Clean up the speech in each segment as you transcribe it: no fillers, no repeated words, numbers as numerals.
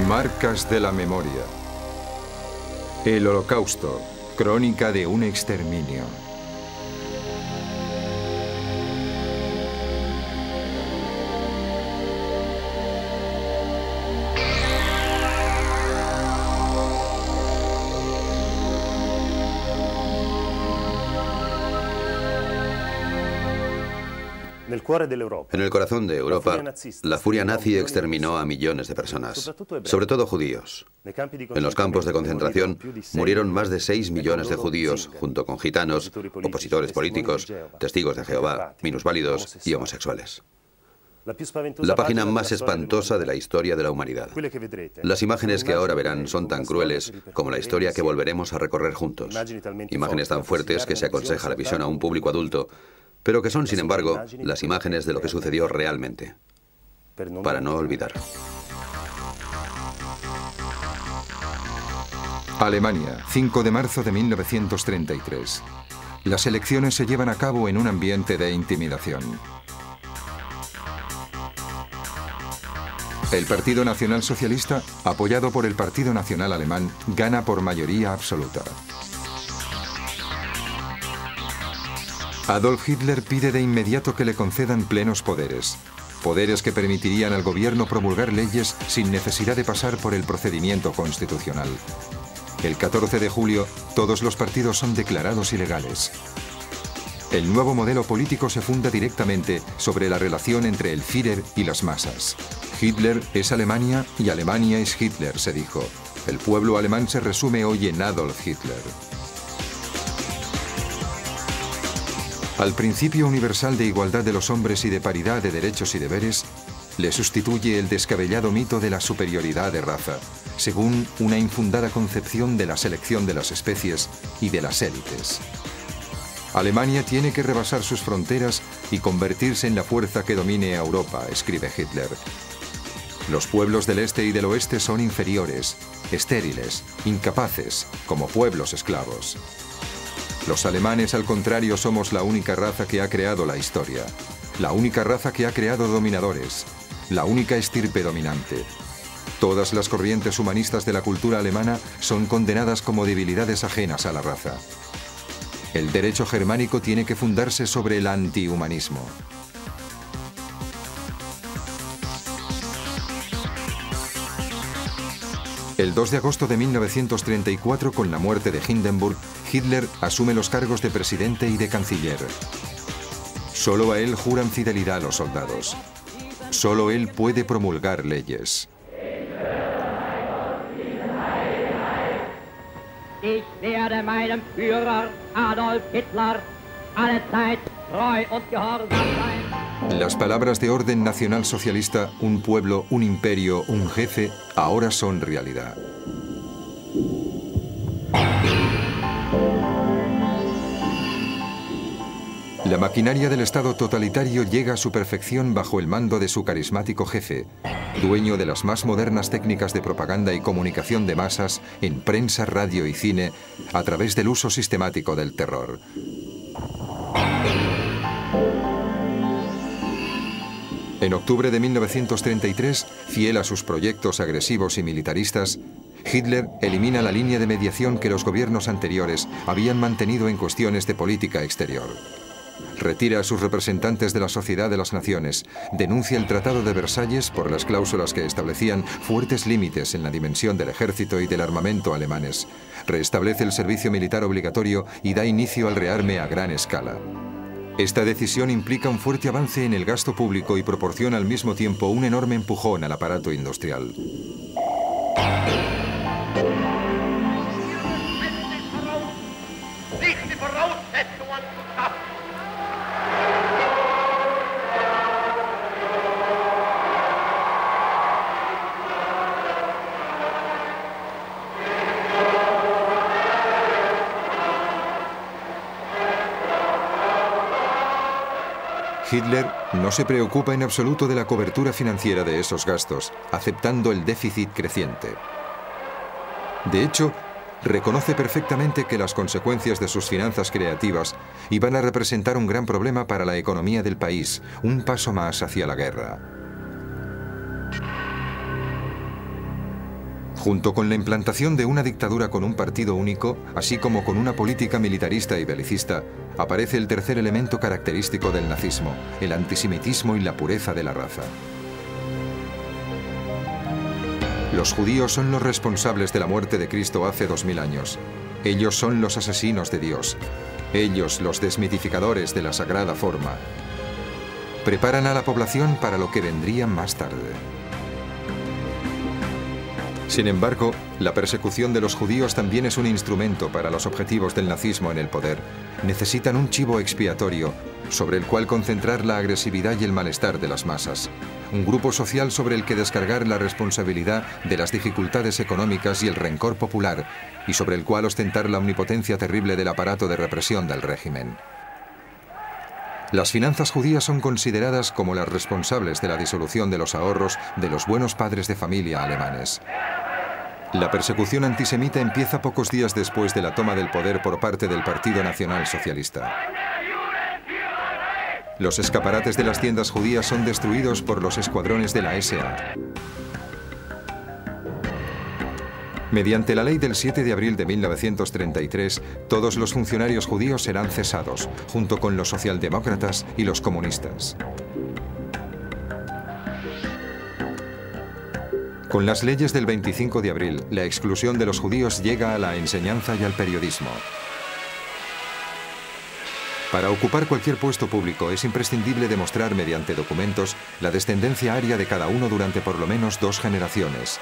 Marcas de la memoria. El Holocausto, crónica de un exterminio. En el corazón de Europa, la furia nazi exterminó a millones de personas, sobre todo judíos. En los campos de concentración murieron más de 6 millones de judíos, junto con gitanos, opositores políticos, testigos de Jehová, minusválidos y homosexuales. La página más espantosa de la historia de la humanidad. Las imágenes que ahora verán son tan crueles como la historia que volveremos a recorrer juntos. Imágenes tan fuertes que se aconseja la visión a un público adulto, pero que son, sin embargo, las imágenes de lo que sucedió realmente, para no olvidar. Alemania, 5 de marzo de 1933. Las elecciones se llevan a cabo en un ambiente de intimidación. El Partido Nacional Socialista, apoyado por el Partido Nacional Alemán, gana por mayoría absoluta. Adolf Hitler pide de inmediato que le concedan plenos poderes. Poderes que permitirían al gobierno promulgar leyes sin necesidad de pasar por el procedimiento constitucional. El 14 de julio, todos los partidos son declarados ilegales. El nuevo modelo político se funda directamente sobre la relación entre el Führer y las masas. Hitler es Alemania y Alemania es Hitler, se dijo. El pueblo alemán se resume hoy en Adolf Hitler. Al principio universal de igualdad de los hombres y de paridad de derechos y deberes, le sustituye el descabellado mito de la superioridad de raza, según una infundada concepción de la selección de las especies y de las élites. Alemania tiene que rebasar sus fronteras y convertirse en la fuerza que domine a Europa, escribe Hitler. Los pueblos del este y del oeste son inferiores, estériles, incapaces, como pueblos esclavos. Los alemanes, al contrario, somos la única raza que ha creado la historia, la única raza que ha creado dominadores, la única estirpe dominante. Todas las corrientes humanistas de la cultura alemana son condenadas como debilidades ajenas a la raza. El derecho germánico tiene que fundarse sobre el antihumanismo. El 2 de agosto de 1934, con la muerte de Hindenburg, Hitler asume los cargos de presidente y de canciller. Solo a él juran fidelidad los soldados. Solo él puede promulgar leyes. Ich werde meinem Führer Adolf Hitler alle Zeit treu und gehorsam sein. Las palabras de orden nacional socialista, un pueblo, un imperio, un jefe, ahora son realidad. La maquinaria del Estado totalitario llega a su perfección bajo el mando de su carismático jefe, dueño de las más modernas técnicas de propaganda y comunicación de masas en prensa, radio y cine, a través del uso sistemático del terror. En octubre de 1933, fiel a sus proyectos agresivos y militaristas, Hitler elimina la línea de mediación que los gobiernos anteriores habían mantenido en cuestiones de política exterior. Retira a sus representantes de la Sociedad de las Naciones, denuncia el Tratado de Versalles por las cláusulas que establecían fuertes límites en la dimensión del ejército y del armamento alemanes, restablece el servicio militar obligatorio y da inicio al rearme a gran escala. Esta decisión implica un fuerte avance en el gasto público y proporciona al mismo tiempo un enorme empujón al aparato industrial. Hitler no se preocupa en absoluto de la cobertura financiera de esos gastos, aceptando el déficit creciente. De hecho, reconoce perfectamente que las consecuencias de sus finanzas creativas iban a representar un gran problema para la economía del país, un paso más hacia la guerra. Junto con la implantación de una dictadura con un partido único, así como con una política militarista y belicista, aparece el tercer elemento característico del nazismo, el antisemitismo y la pureza de la raza. Los judíos son los responsables de la muerte de Cristo hace 2000 años. Ellos son los asesinos de Dios. Ellos, los desmitificadores de la sagrada forma. Preparan a la población para lo que vendría más tarde. Sin embargo, la persecución de los judíos también es un instrumento para los objetivos del nazismo en el poder. Necesitan un chivo expiatorio sobre el cual concentrar la agresividad y el malestar de las masas. Un grupo social sobre el que descargar la responsabilidad de las dificultades económicas y el rencor popular, y sobre el cual ostentar la omnipotencia terrible del aparato de represión del régimen. Las finanzas judías son consideradas como las responsables de la disolución de los ahorros de los buenos padres de familia alemanes. La persecución antisemita empieza pocos días después de la toma del poder por parte del Partido Nacional Socialista. Los escaparates de las tiendas judías son destruidos por los escuadrones de la SA. Mediante la ley del 7 de abril de 1933, todos los funcionarios judíos serán cesados, junto con los socialdemócratas y los comunistas. Con las leyes del 25 de abril, la exclusión de los judíos llega a la enseñanza y al periodismo. Para ocupar cualquier puesto público es imprescindible demostrar mediante documentos la descendencia aria de cada uno durante por lo menos 2 generaciones.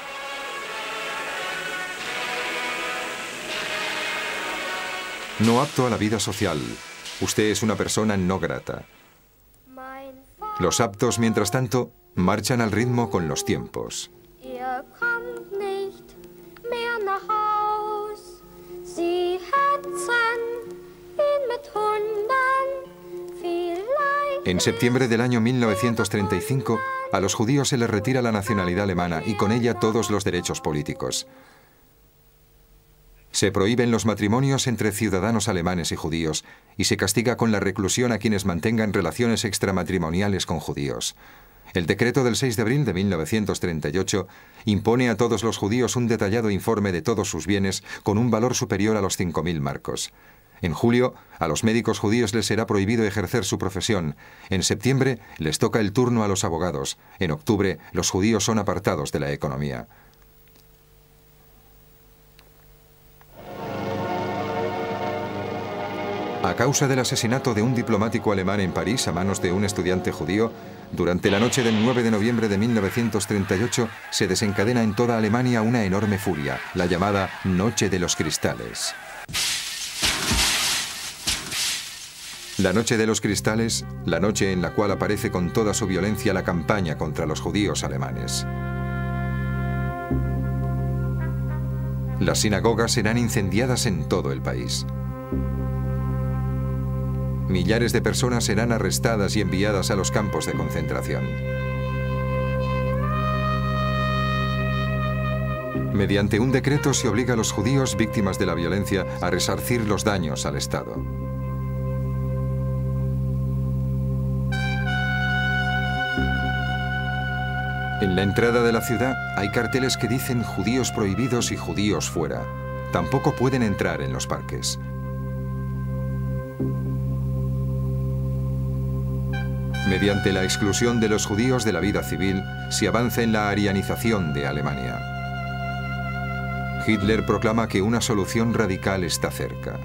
No apto a la vida social. Usted es una persona no grata. Los aptos, mientras tanto, marchan al ritmo con los tiempos. En septiembre del año 1935, a los judíos se les retira la nacionalidad alemana y con ella todos los derechos políticos. Se prohíben los matrimonios entre ciudadanos alemanes y judíos y se castiga con la reclusión a quienes mantengan relaciones extramatrimoniales con judíos. El decreto del 6 de abril de 1938 impone a todos los judíos un detallado informe de todos sus bienes con un valor superior a los 5.000 marcos. En julio, a los médicos judíos les será prohibido ejercer su profesión. En septiembre, les toca el turno a los abogados. En octubre, los judíos son apartados de la economía. A causa del asesinato de un diplomático alemán en París a manos de un estudiante judío, durante la noche del 9 de noviembre de 1938 se desencadena en toda Alemania una enorme furia, la llamada Noche de los Cristales. La Noche de los Cristales, la noche en la cual aparece con toda su violencia la campaña contra los judíos alemanes. Las sinagogas serán incendiadas en todo el país. Millares de personas serán arrestadas y enviadas a los campos de concentración. Mediante un decreto se obliga a los judíos víctimas de la violencia a resarcir los daños al Estado. En la entrada de la ciudad hay carteles que dicen judíos prohibidos y judíos fuera. Tampoco pueden entrar en los parques. Mediante la exclusión de los judíos de la vida civil, se avanza en la arianización de Alemania. Hitler proclama que una solución radical está cerca.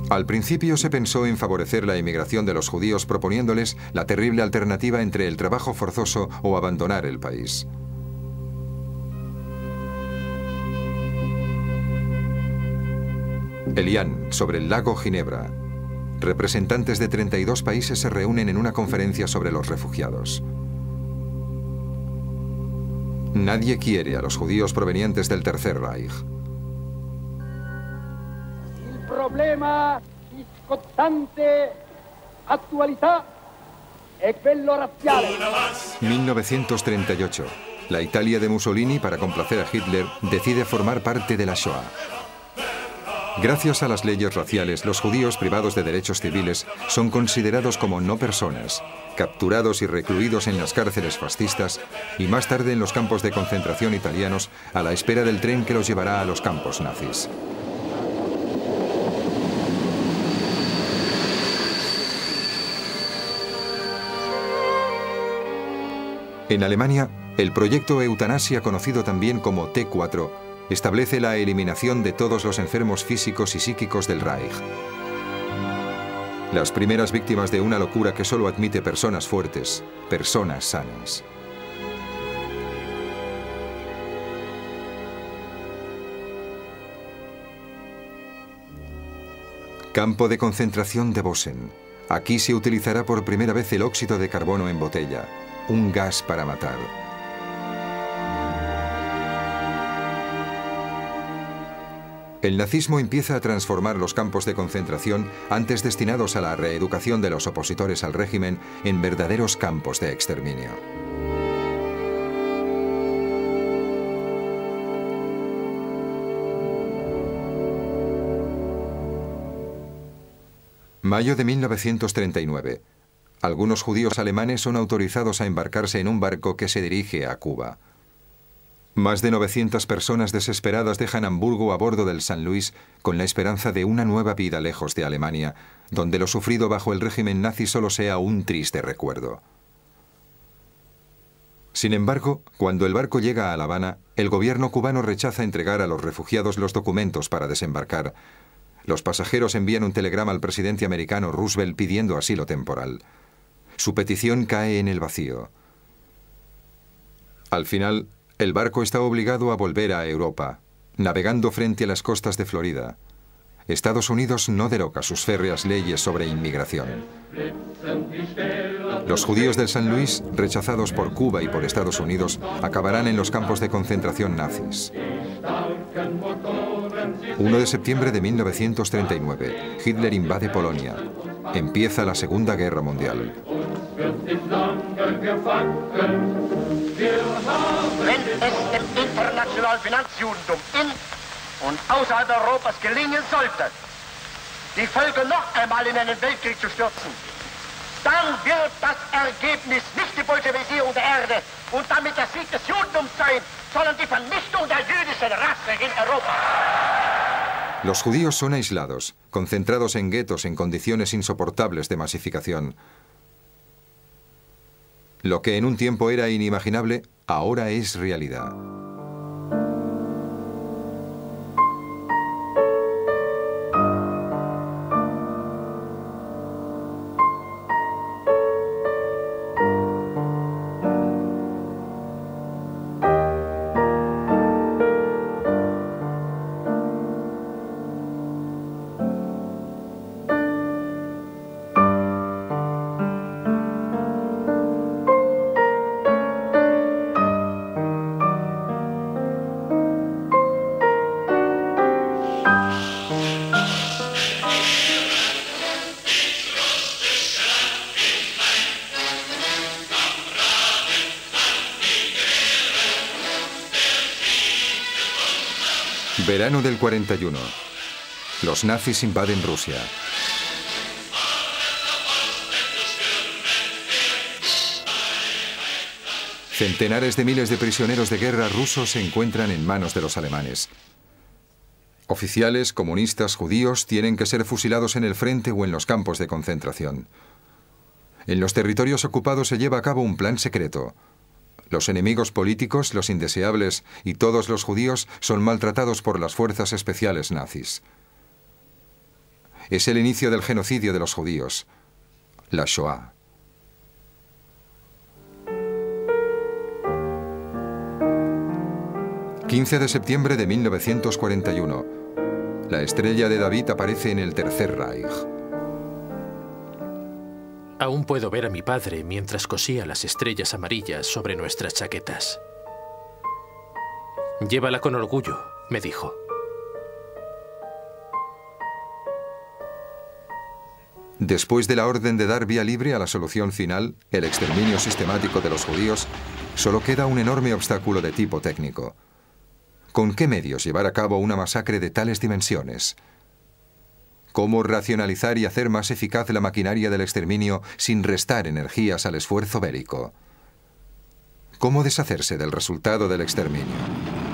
Al principio se pensó en favorecer la emigración de los judíos proponiéndoles la terrible alternativa entre el trabajo forzoso o abandonar el país. Elián, sobre el lago Ginebra. Representantes de 32 países se reúnen en una conferencia sobre los refugiados. Nadie quiere a los judíos provenientes del Tercer Reich. El problema di scottante attualità è quello razziale. 1938. La Italia de Mussolini, para complacer a Hitler, decide formar parte de la Shoah. Gracias a las leyes raciales, los judíos privados de derechos civiles son considerados como no personas, capturados y recluidos en las cárceles fascistas y más tarde en los campos de concentración italianos a la espera del tren que los llevará a los campos nazis. En Alemania, el proyecto Eutanasia, conocido también como T4, establece la eliminación de todos los enfermos físicos y psíquicos del Reich. Las primeras víctimas de una locura que solo admite personas fuertes, personas sanas. Campo de concentración de Bosen. Aquí se utilizará por primera vez el óxido de carbono en botella, un gas para matar. El nazismo empieza a transformar los campos de concentración, antes destinados a la reeducación de los opositores al régimen, en verdaderos campos de exterminio. Mayo de 1939. Algunos judíos alemanes son autorizados a embarcarse en un barco que se dirige a Cuba. Más de 900 personas desesperadas dejan Hamburgo a bordo del San Luis con la esperanza de una nueva vida lejos de Alemania, donde lo sufrido bajo el régimen nazi solo sea un triste recuerdo. Sin embargo, cuando el barco llega a La Habana, el gobierno cubano rechaza entregar a los refugiados los documentos para desembarcar. Los pasajeros envían un telegrama al presidente americano Roosevelt pidiendo asilo temporal. Su petición cae en el vacío. Al final, el barco está obligado a volver a Europa, navegando frente a las costas de Florida. Estados Unidos no deroga sus férreas leyes sobre inmigración. Los judíos del San Luis, rechazados por Cuba y por Estados Unidos, acabarán en los campos de concentración nazis. 1 de septiembre de 1939, Hitler invade Polonia. Empieza la Segunda Guerra Mundial. Wenn es dem internationalen Finanzjudentum in und außerhalb Europas gelingen sollte, die Völker noch einmal in einen Weltkrieg zu stürzen, dann wird das Ergebnis nicht die Bolschewisierung der Erde und damit der Sieg des Judentums sein, sondern die Vernichtung der jüdischen Rasse in Europa. Los judíos son aislados, concentrados en guetos en condiciones insoportables de masificación. Lo que en un tiempo era inimaginable, ahora es realidad. Verano del 41. Los nazis invaden Rusia. Centenares de miles de prisioneros de guerra rusos se encuentran en manos de los alemanes. Oficiales, comunistas, judíos tienen que ser fusilados en el frente o en los campos de concentración. En los territorios ocupados se lleva a cabo un plan secreto. Los enemigos políticos, los indeseables y todos los judíos son maltratados por las fuerzas especiales nazis. Es el inicio del genocidio de los judíos, la Shoah. ...15 de septiembre de 1941... la estrella de David aparece en el Tercer Reich. Aún puedo ver a mi padre mientras cosía las estrellas amarillas sobre nuestras chaquetas. «Llévala con orgullo», me dijo. Después de la orden de dar vía libre a la solución final, el exterminio sistemático de los judíos, solo queda un enorme obstáculo de tipo técnico. ¿Con qué medios llevar a cabo una masacre de tales dimensiones? ¿Cómo racionalizar y hacer más eficaz la maquinaria del exterminio sin restar energías al esfuerzo bélico? ¿Cómo deshacerse del resultado del exterminio?